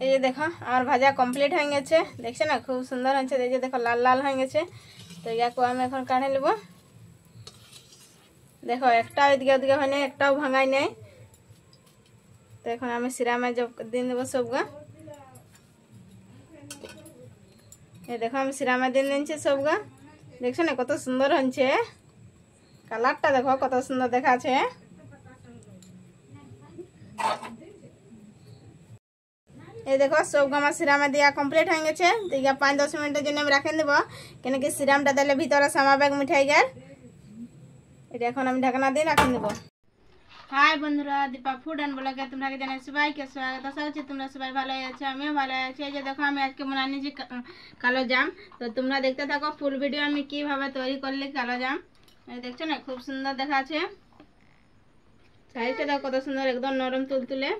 এই যে দেখো আমার ভাজা কমপ্লিট হয়ে গেছে, দেখছো না খুব সুন্দর হয়েছে। এই যে দেখো লাল লাল হয়ে গেছে। তো ইয়াকে আমি এখন কাঢ়ে নেব। দেখো একটাও এদিকে ওদিকে হয় নাই, একটাও ভাঙাই নাই। তো এখন আমি সিরামে দিন দেবো সবগা। এই দেখো আমি সিরামে দিন দিচ্ছি সবগা। দেখছো না কত সুন্দর হয়েছে, কালারটা দেখো কত সুন্দর দেখাচ্ছে। এই দেখো সবগা আমার সিরামে দেওয়া কমপ্লিট হয়ে গেছে। তো 5-10 মিনিটের জন্য আমি রাখেন দেবো, কেন কি সিরামটা দিলে ভিতরে সামাবেগ মিঠাই গেল। এটা এখন আমি ঢাকনা দিয়ে রাখেন দেবো। হাই বন্ধুরা, দীপা ফুড অ্যান্ড ব্লগে তোমাকে জানাই সবাইকে স্বাগত। আশা করছি তোমরা সবাই ভালো আছো, আমিও ভালো আছি। এই যে দেখো আমি আজকে বানিয়ে নিয়েছি কালো জাম। তো তোমরা দেখতে থাকো ফুল ভিডিও আমি কিভাবে তৈরি করলে কালো জাম। দেখছো না খুব সুন্দর দেখাচ্ছে, সাইজটা দেখো কত সুন্দর, একদম নরম তুলতুলে।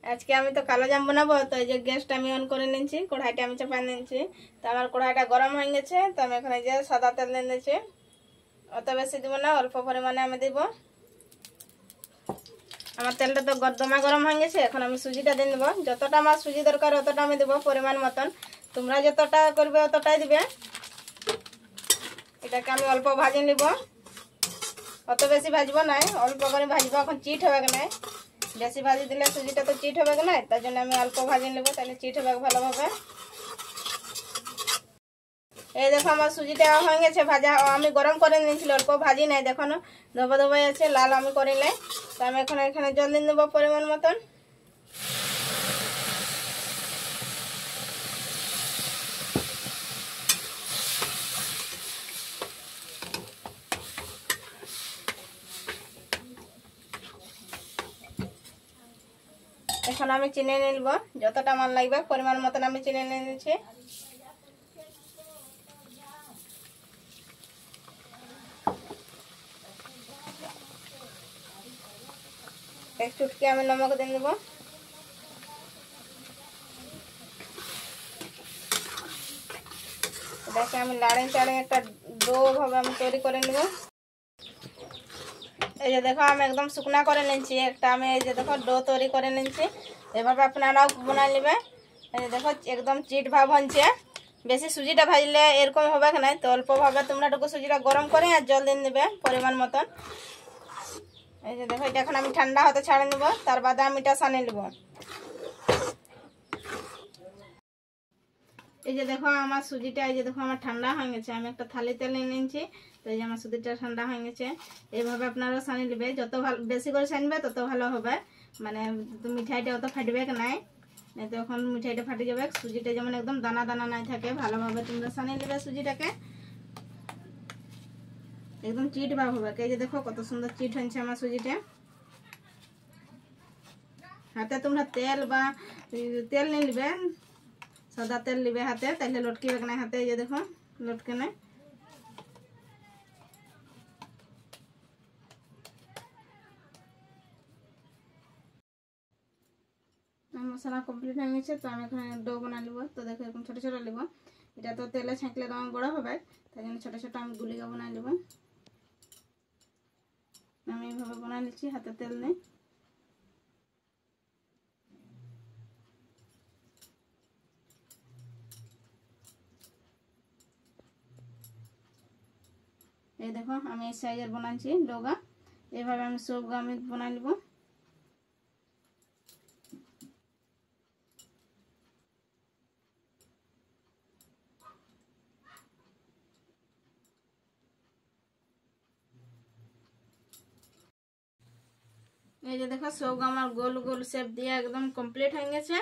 আজকে আমি তো কালো জাম বানাবো। তো এই যে গ্যাসটা আমি অন করে নিয়েছি, কড়াইটা আমি চাপা নিয়েছি। তো আমার কড়াইটা গরম হয়ে গেছে। তো আমি এখানে যে সাদা তেল দিয়ে দিয়েছি, অত বেশি দিব না, অল্প পরিমাণে আমি দিব। আমার তেলটা তো দমা গরম হয়ে গেছে। এখন আমি সুজিটা দিয়ে দেবো। যতটা আমার সুজি দরকার অতটা আমি দেবো পরিমাণ মতন, তোমরা যতটা করবে অতটাই দিবে। এটাকে আমি অল্প ভাজি নিব, অত বেশি ভাজবো নাই, অল্প করে ভাজবো। এখন চিট হবে নাই, বেশি ভাজি দিলে সুজিটা তো চিট হবে নাই, তার জন্য আমি অল্প ভাজি নেব, তাহলে চিট হবে ভালোভাবে। এই দেখো আমার সুজিটা হয়ে গেছে ভাজা, আমি গরম করে নিয়েছিল, অল্প ভাজি নাই। দেখো না ধোবা ধোবাই আছে, লাল আমি করে নাই। তো আমি এখন এখানে জল দিয়ে দেবো পরিমাণ মতন। এখন আমি চিনি নিয়ে নেব, যতটা আমার লাগবে পরিমাণ মতন আমি চিনি নিয়ে নিচ্ছি। এক চুটকি আমি নমক দিয়ে দেবো। এটাকে আমি লাড়ে চাড়ে একটা ডো ভাবে আমি তৈরি করে নেব। এই যে দেখো আমি একদম শুকনা করে নিয়েছি একটা, আমি এই যে দেখো ডো তৈরি করে নিয়েছি। এভাবে আপনারাও বানাই নেবে। এই যে দেখো একদম চিট ভাব হচ্ছে। বেশি সুজিটা ভাজলে এরকম হবে না, তো অল্প ভাবে তোমরা টুকু সুজিটা গরম করে আর জল দিয়ে দেবে পরিমাণ মতন। এই যে দেখো এটা এখন আমি ঠান্ডা হতে ছাড়ে নেব, তার বাদে আমি এটা সানিয়ে নেব। এই যে দেখো আমার সুজিটা, এই যে দেখো আমার ঠান্ডা হয়ে গেছে, আমি একটা থালিতে নিয়ে নিয়েছি। তো এই যে আমার সুজিটা ঠান্ডা হয়ে গেছে। এইভাবে আপনারা সানিয়ে নেবে, যত ভালো বেশি করে সানবে তত ভালো হবে, মানে মিঠাইটা অত ফাটবে নাই, তো এখন মিঠাইটা ফাটে যাবে। সুজিটা যেমন একদম দানা দানা নাই থাকে, ভালোভাবে তোমরা সানিয়ে নেবে সুজিটাকে, একদম চিট ভাব হবে। এই যে দেখো কত সুন্দর চিট হয়েছে আমার সুজিটা। হাতে তোমরা তেল নিয়ে নেবে, সাদা তেল নিবে হাতে, তাহলে লটকিবে না হাতে। এই যে দেখো লটকে নাই। মশলা কমপ্লিট হয়ে গেছে। তো আমি এখানে ডো বানা নেব। তো দেখো এরকম ছোটো ছোটো নেব, এটা তো তেলে ছাঁকলে তো আমার বড়ো হবে, তাই জন্য ছোটো ছোটো আমি গুলিকা বানাই নেব। আমি এইভাবে বানাই নিচ্ছি, হাতে তেল নেই। এই দেখো আমি এই সাইজের বানাচ্ছি ডোগা, এইভাবে আমি সবগা আমি বানাই নেব। এই যে দেখো সবগা আমার গোল গোল শেপ দিয়ে একদম কমপ্লিট হয়ে গেছে।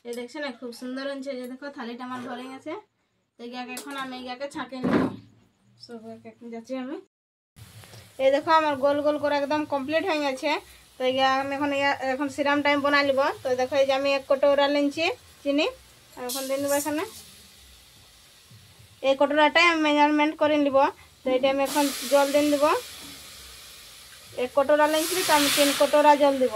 এই দেখছে না খুব সুন্দর হয়েছে। এই যে দেখো থালিটা আমার ভরে গেছে। তো এখন আমি এটাকে ছাঁকে নেব, সবগাকে যাচ্ছি আমি। এই দেখো আমার গোল গোল করে একদম কমপ্লিট হয়ে গেছে। তো আমি এখন সিরাম টাইম বানাই নিব। তো দেখো এই যে আমি 1 কটোরা নিচ্ছি চিনি, আর এখন দিয়ে নেবো এখানে। এই কটোরাটাই আমি মেজারমেন্ট করে নিব। তো এটা আমি এখন জল দিয়ে দেবো। 1 কটোরা নিচ্ছি, তো আমি 3 কটোরা জল দিব।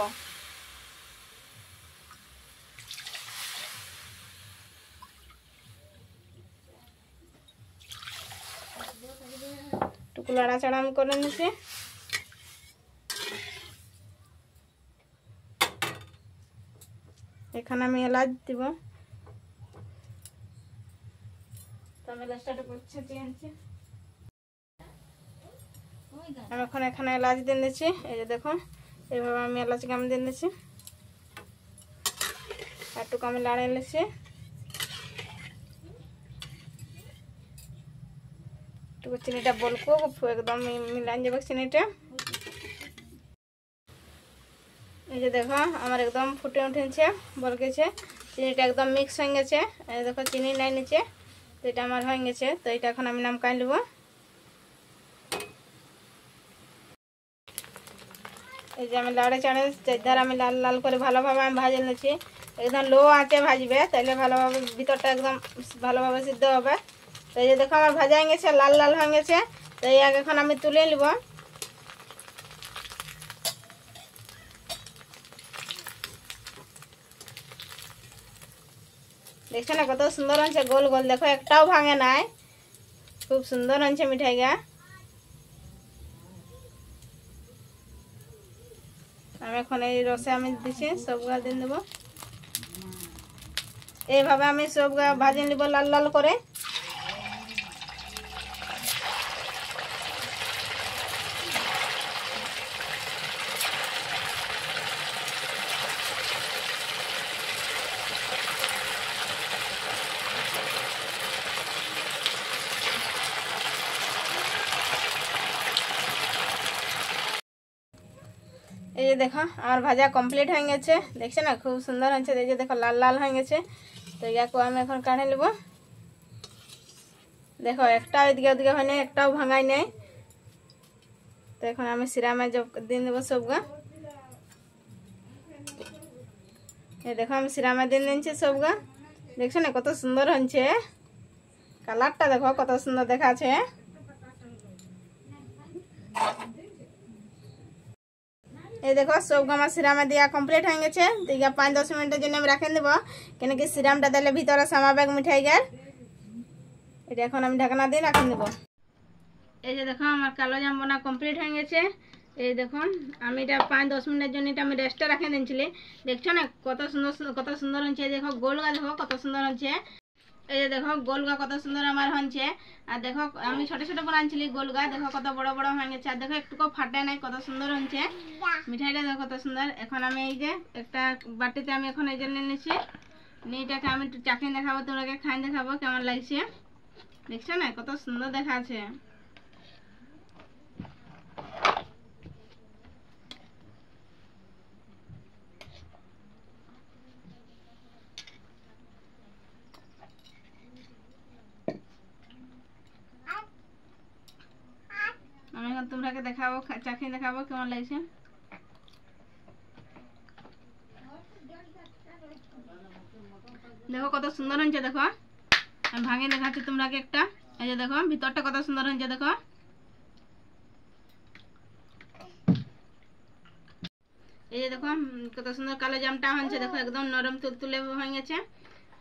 টুকু লাড়াচাড়া আমি করে নিচ্ছি। এখানে আমি এলাচ দিব। তো আমি এলাচটা করছি আনছি। আমি এখন এখানে এলাচ দিয়ে দিচ্ছি। এই যে দেখুন এইভাবে আমি এলাচকে আমি দিয়ে দিচ্ছি। একটু আমি লাড়িয়ে নিচ্ছি। একটু চিনিটা বলকো একদম মিলান যাবে চিনিটা। এই যে দেখো আমার একদম ফুটে উঠেছে, বলকেছে, চিনিটা একদম মিক্স হয়ে গেছে। এই দেখো চিনি নাই নিচে, তো এটা আমার হয়ে গেছে। তো এটা এখন আমি নামকাই নেব। এই যে আমি লাড়ে চাড়ে চারধার আমি লাল লাল করে ভালোভাবে আমি ভাজে নিয়েছি। একদম লো আঁচে ভাজবে, তাহলে ভালোভাবে ভিতরটা একদম ভালোভাবে সিদ্ধ হবে। তো এই যে দেখো আমার ভাজা হয়ে গেছে, লাল লাল হয়ে গেছে। তো এই আগে এখন আমি তুলে নিব। দেখছো না কত সুন্দর হচ্ছে, গোল গোল দেখো, একটাও ভাঙে নাই, খুব সুন্দর হচ্ছে মিঠাইটা। আমি এখন এই রসে আমি দিচ্ছি, সবগুলা দিয়ে দেবো। এইভাবে আমি সবগুলা ভাজে নিব লাল লাল করে। এই যে দেখো আমার ভাজা কমপ্লিট হয়ে গেছে, দেখছো না খুব সুন্দর হয়েছে। এই যে দেখো লাল লাল হয়ে গেছে। তো ইয়াকে আমি এখন কাঢ়ে নেব। দেখো একটাও এদিকে ওদিকে হয় নাই, একটাও ভাঙাই নাই। তো এখন আমি সিরামে দিয়ে দেবো সবগা। এই দেখো আমি সিরামে দিয়ে নিচ্ছি সবগা। দেখছো না কত সুন্দর হচ্ছে, কালারটা দেখো কত সুন্দর দেখাচ্ছে। এই দেখো সবগা আমার সিরামে দেওয়া কমপ্লিট হয়ে গেছে। তো 5-10 মিনিটের জন্য আমি রাখেন দেবো, কেন কি সিরামটা দিলে ভিতরে সামাবেগ মিঠাই গার। এটা এখন আমি ঢাকনা দিয়ে রাখেন দেবো। এই যে দেখো আমার কালো জাম বোনা কমপ্লিট হয়ে গেছে। এই দেখুন আমি এটা 5-10 মিনিটের জন্য এটা আমি রেস্টে রাখে দিয়েছিলি। দেখছো না কত সুন্দর হচ্ছে। দেখো গোলগা দেখো কত সুন্দর হচ্ছে। এই যে দেখো গোলগা কত সুন্দর আমার হচ্ছে। আর দেখো আমি ছোট ছোট বানাচ্ছিলি গোলগা, দেখো কত বড় বড় হয়ে গেছে। আর দেখো একটুকু ফাটে নাই, কত সুন্দর হচ্ছে মিঠাইটা, দেখো কত সুন্দর। এখন আমি এই যে একটা বাটিতে আমি এখন এই যে নিয়ে নিচ্ছি। এটাকে আমি একটু চাখিয়ে দেখাবো, তোমাকে খাই দেখাবো কেমন লাগছে। দেখছো না কত সুন্দর দেখাচ্ছে। আমি এখন তোমাকে দেখাবো, চাখিয়ে দেখাবো কেমন লাগছে। দেখো কত সুন্দর হচ্ছে। দেখো আমি ভাঙে দেখাচ্ছি তোমাকে একটা। এই যে দেখো ভিতরটা কত সুন্দর হচ্ছে। দেখো এই যে দেখো কত সুন্দর কালো জামটা হচ্ছে। দেখো একদম নরম তুলতুলে হয়ে গেছে।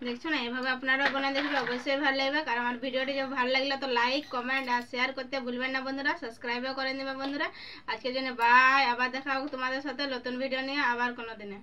দেখছো না এভাবে আপনারা বানিয়ে দেখলে অবশ্যই ভালো লাগবে। আর আমার ভিডিওটি যদি ভালো লাগলে তো লাইক কমেন্ট আর শেয়ার করতে ভুলবেন না বন্ধুরা। সাবস্ক্রাইবও করে নেবে বন্ধুরা। আজকের জন্য বাই, আবার দেখা হোক তোমাদের সাথে নতুন ভিডিও নিয়ে আবার কোনো দিনে।